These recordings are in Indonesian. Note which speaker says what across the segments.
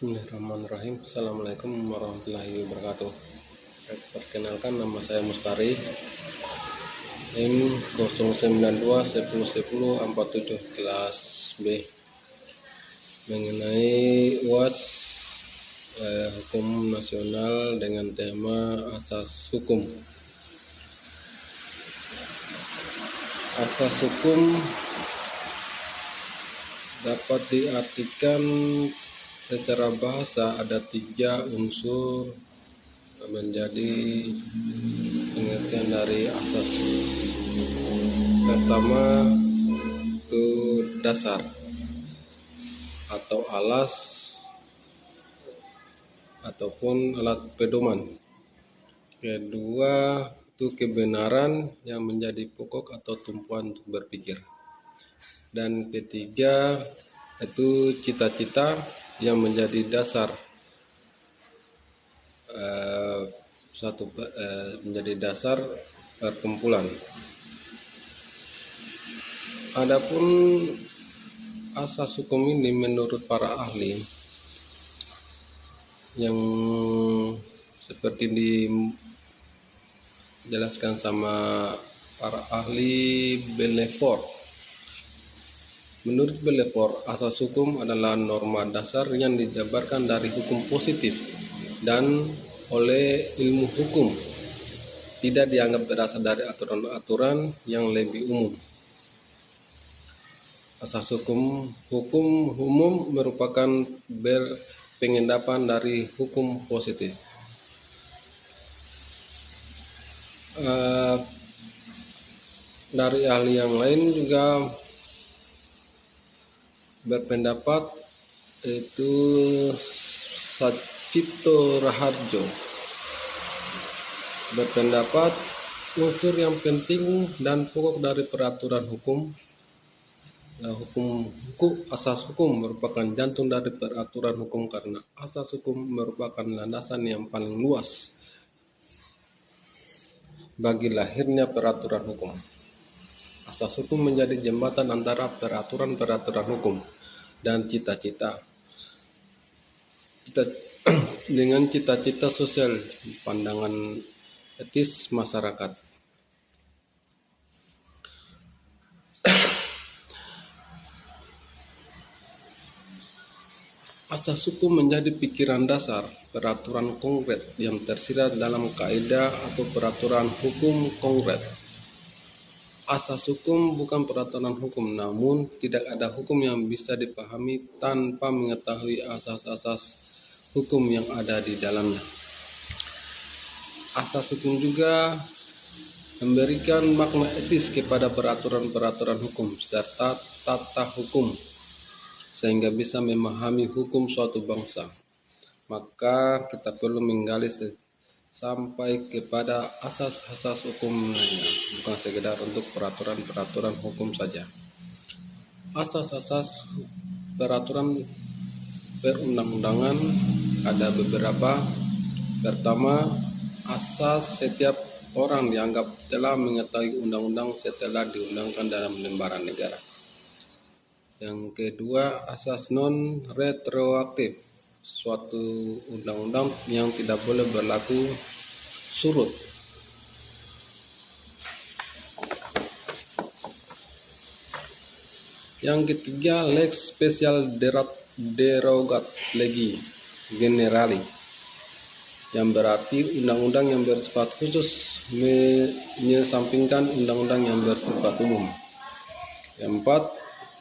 Speaker 1: Bismillahirrahmanirrahim. Assalamualaikum warahmatullahi wabarakatuh. Perkenalkan, nama saya Mustari, NIM 092 10 10 47 kelas B, mengenai UAS hukum nasional dengan tema asas hukum. Asas hukum dapat diartikan secara bahasa ada 3 unsur menjadi pengertian dari asas. Pertama, itu dasar atau alas ataupun alat pedoman. Kedua, itu kebenaran yang menjadi pokok atau tumpuan untuk berpikir. Dan ketiga, itu cita-cita yang menjadi dasar menjadi dasar perkumpulan. Adapun asas hukum ini menurut para ahli yang seperti dijelaskan sama para ahli Belfort. Menurut Belfort, asas hukum adalah norma dasar yang dijabarkan dari hukum positif dan oleh ilmu hukum, tidak dianggap berasal dari aturan-aturan yang lebih umum. Asas hukum umum merupakan berpengendapan dari hukum positif. Dari ahli yang lain juga berpendapat, itu Sacipto Raharjo berpendapat unsur yang penting dan pokok dari peraturan hukum, asas hukum merupakan jantung dari peraturan hukum karena asas hukum merupakan landasan yang paling luas bagi lahirnya peraturan hukum. Asas hukum menjadi jembatan antara peraturan-peraturan hukum dan cita-cita dengan cita-cita sosial, pandangan etis masyarakat. Asas hukum menjadi pikiran dasar peraturan konkret yang tersirat dalam kaidah atau peraturan hukum konkret. Asas hukum bukan peraturan hukum, namun tidak ada hukum yang bisa dipahami tanpa mengetahui asas-asas hukum yang ada di dalamnya. Asas hukum juga memberikan makna etis kepada peraturan-peraturan hukum serta tata hukum, sehingga bisa memahami hukum suatu bangsa. Maka kita perlu menggali sampai kepada asas-asas hukum lainnya, bukan sekedar untuk peraturan-peraturan hukum saja. Asas-asas peraturan perundang-undangan ada beberapa. Pertama, asas setiap orang dianggap telah mengetahui undang-undang setelah diundangkan dalam lembaran negara. Yang kedua, asas non-retroaktif, suatu undang-undang yang tidak boleh berlaku surut. Yang ketiga, lex special derogat legi generali, yang berarti undang-undang yang bersifat khusus menyesampingkan undang-undang yang bersifat umum. Yang keempat,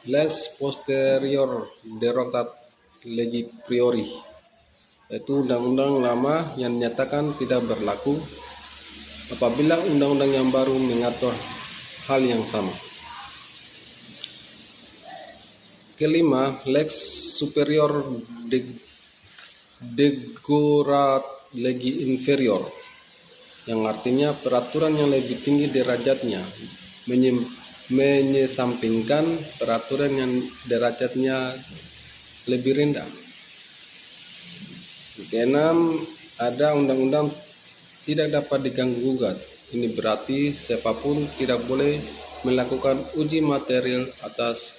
Speaker 1: lex posterior derogat legi priori, yaitu undang-undang lama yang dinyatakan tidak berlaku apabila undang-undang yang baru mengatur hal yang sama. Kelima, lex superior derogat legi inferior, yang artinya peraturan yang lebih tinggi derajatnya menyesampingkan peraturan yang derajatnya lebih rendah. Keenam, ada undang-undang tidak dapat diganggu-gugat. Ini berarti siapapun tidak boleh melakukan uji material atas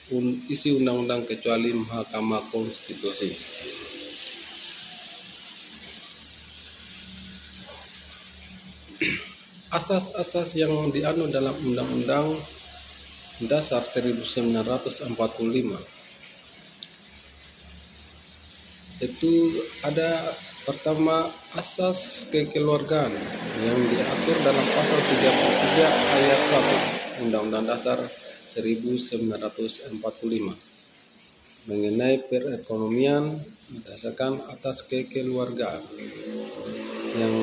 Speaker 1: isi undang-undang kecuali Mahkamah Konstitusi. asas-asas yang dianu dalam Undang-Undang Dasar 1945 itu ada pertama asas kekeluargaan yang diatur dalam pasal 33 ayat 1 Undang-Undang Dasar 1945 mengenai perekonomian berdasarkan atas kekeluargaan. Yang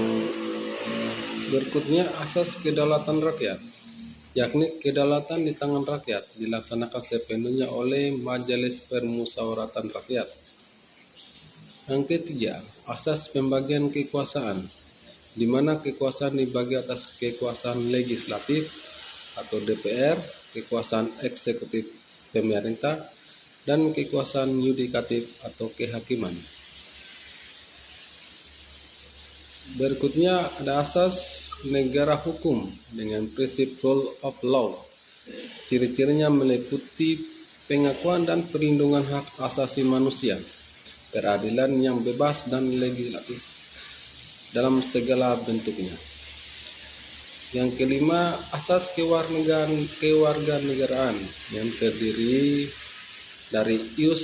Speaker 1: berikutnya asas kedaulatan rakyat, yakni kedaulatan di tangan rakyat dilaksanakan sepenuhnya oleh Majelis Permusyawaratan Rakyat. Yang ketiga, asas pembagian kekuasaan, di mana kekuasaan dibagi atas kekuasaan legislatif atau DPR, kekuasaan eksekutif pemerintah, dan kekuasaan yudikatif atau kehakiman. Berikutnya ada asas negara hukum dengan prinsip rule of law. Ciri-cirinya meliputi pengakuan dan perlindungan hak asasi manusia, peradilan yang bebas dan legislatif dalam segala bentuknya. Yang kelima, asas kewarganegaraan yang terdiri dari ius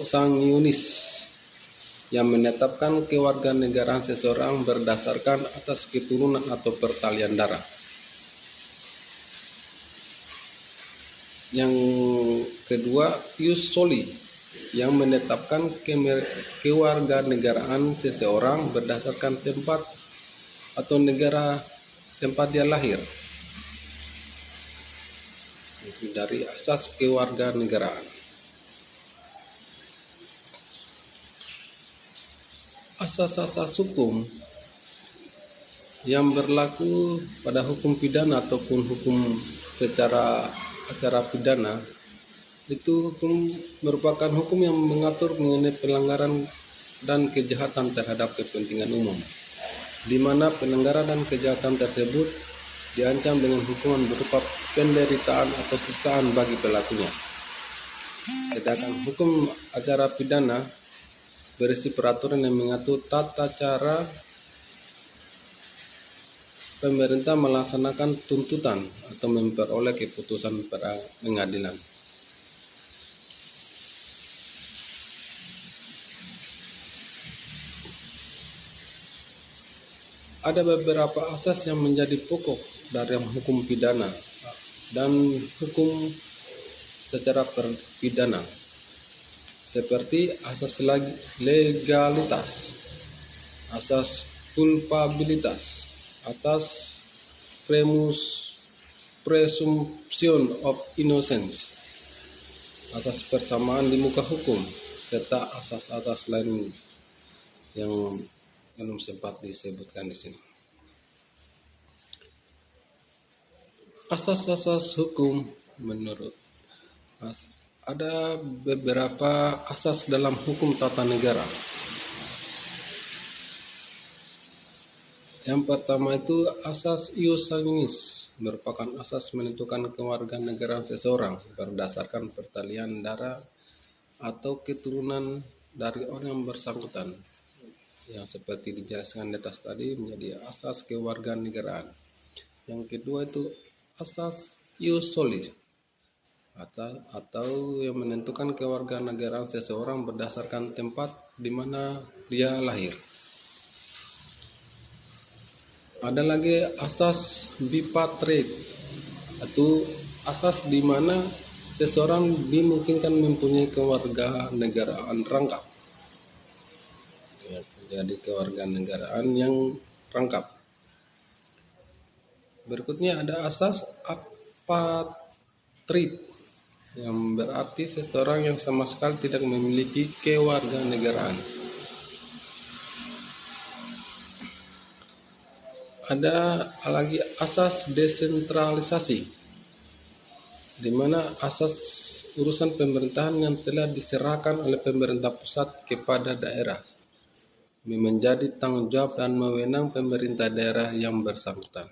Speaker 1: sanguinis yang menetapkan kewarganegaraan seseorang berdasarkan atas keturunan atau pertalian darah. Yang kedua, ius soli yang menetapkan kewarganegaraan seseorang berdasarkan tempat atau negara tempat dia lahir. Itu dari asas kewarganegaraan. Asas-asas hukum yang berlaku pada hukum pidana ataupun hukum secara acara pidana itu merupakan hukum yang mengatur mengenai pelanggaran dan kejahatan terhadap kepentingan umum, di mana pelanggaran dan kejahatan tersebut diancam dengan hukuman berupa penderitaan atau siksaan bagi pelakunya. Sedangkan hukum acara pidana berisi peraturan yang mengatur tata cara pemerintah melaksanakan tuntutan atau memperoleh keputusan pengadilan. Ada beberapa asas yang menjadi pokok dari hukum pidana dan hukum secara pidana, seperti asas legalitas, asas culpabilitas, atas presumption of innocence, asas persamaan di muka hukum, serta asas-asas lain yang belum sempat disebutkan di sini. Asas-asas hukum menurut ada beberapa asas dalam hukum tata negara. Yang pertama itu asas ius sanguinis, merupakan asas menentukan kewarganegaraan seseorang berdasarkan pertalian darah atau keturunan dari orang yang bersangkutan. Yang seperti dijelaskan di atas tadi menjadi asas kewarganegaraan. Yang kedua itu asas ius soli, atau yang menentukan kewarganegaraan seseorang berdasarkan tempat di mana dia lahir. Ada lagi asas bipatriae, atau asas di mana seseorang dimungkinkan mempunyai kewarganegaraan rangkap. Jadi kewarganegaraan yang rangkap. Berikutnya ada asas apatride, yang berarti seseorang yang sama sekali tidak memiliki kewarganegaraan. Ada lagi asas desentralisasi, di mana asas urusan pemerintahan yang telah diserahkan oleh pemerintah pusat kepada daerah menjadi tanggung jawab dan wewenang pemerintah daerah yang bersangkutan.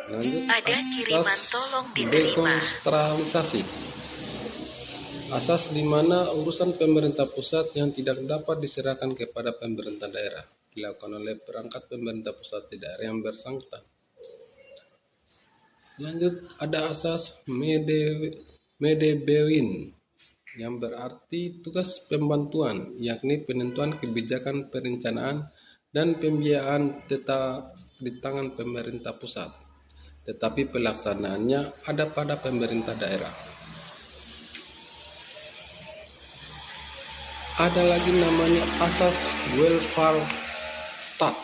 Speaker 1: Lanjut,
Speaker 2: ada kiriman, tolong diterima.
Speaker 1: dekonsentralisasi, Asas di mana urusan pemerintah pusat yang tidak dapat diserahkan kepada pemerintah daerah dilakukan oleh perangkat pemerintah pusat di daerah yang bersangkutan. Lanjut, ada asas Medebewin yang berarti tugas pembantuan, yakni penentuan kebijakan perencanaan dan pembiayaan tetap di tangan pemerintah pusat, tetapi pelaksanaannya ada pada pemerintah daerah. Ada lagi namanya asas welfare state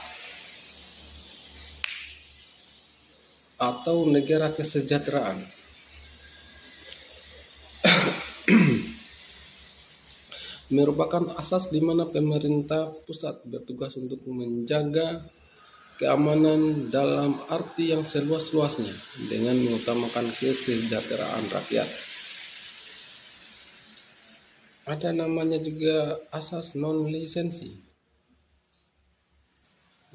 Speaker 1: atau negara kesejahteraan. Merupakan asas di mana pemerintah pusat bertugas untuk menjaga keamanan dalam arti yang seluas-luasnya dengan mengutamakan kesejahteraan rakyat. Ada namanya juga asas non-lisensi,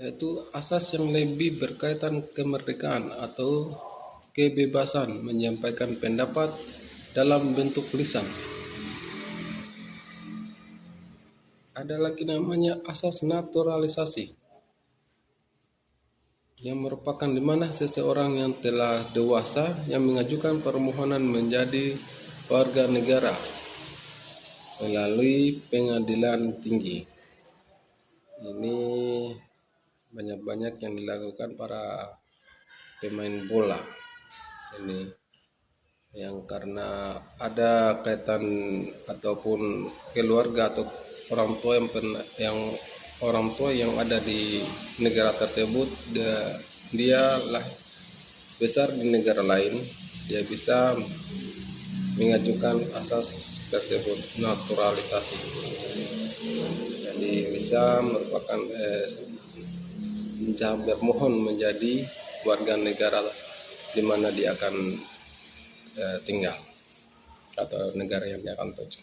Speaker 1: yaitu asas yang lebih berkaitan kemerdekaan atau kebebasan menyampaikan pendapat dalam bentuk lisan. Ada lagi namanya asas naturalisasi, yang merupakan di mana seseorang yang telah dewasa yang mengajukan permohonan menjadi warga negara melalui pengadilan tinggi. Ini banyak-banyak yang dilakukan para pemain bola ini, yang karena ada kaitan ataupun keluarga atau orang tua yang ada di negara tersebut, dia lah besar di negara lain, dia bisa mengajukan asas tersebut naturalisasi. Jadi bisa merupakan bermohon menjadi warga negara di mana dia akan tinggal atau negara yang dia akan tuju.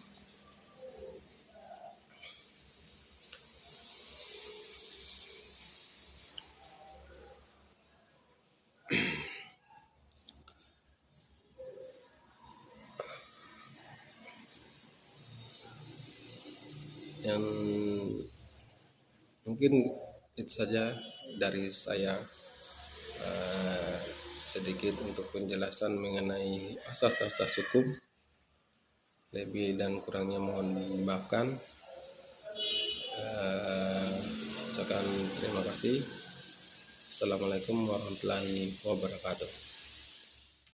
Speaker 1: Yang mungkin itu saja dari saya, sedikit untuk penjelasan mengenai asas-asas hukum. Lebih dan kurangnya mohon dimaafkan. Ucapkan terima kasih. Assalamualaikum warahmatullahi wabarakatuh.